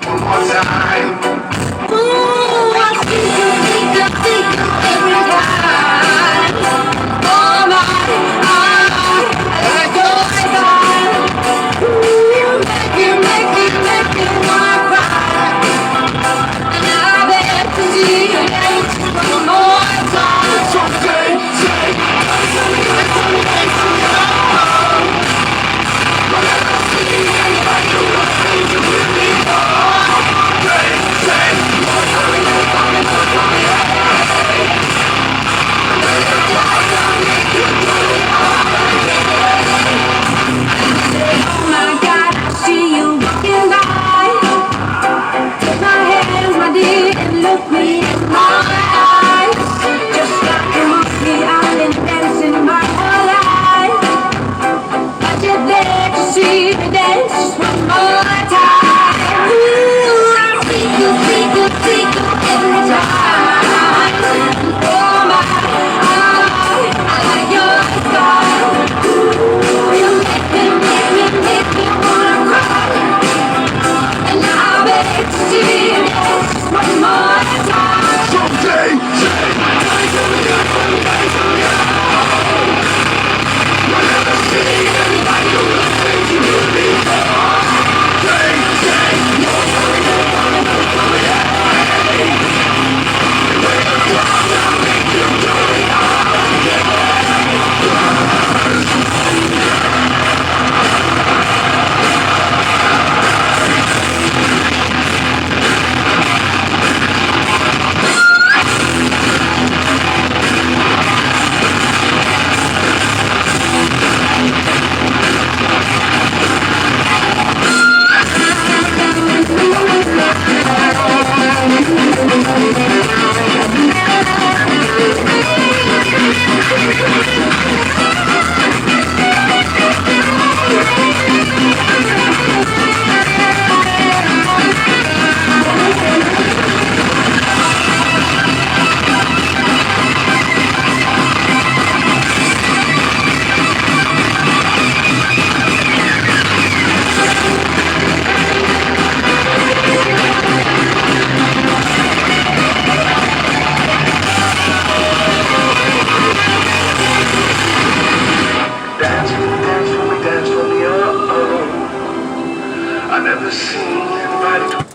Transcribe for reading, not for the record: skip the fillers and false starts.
One more time. Ooh, I think you every time. Oh my, I like your style. You make me wanna cry. And I bet to see you dance one more time. Something, say, Oh my God, I see you walking by. Take my hands, my dear, and look me in my eyes. Just like a monkey, I've been dancing my whole life. But you're there to see me dance just one more time. Ooh, I see you every time. Oh my, I like your style. Ooh, you make me wanna cry. And I beg to see you dance one more time. something, dance for me, oh. I never seen anybody do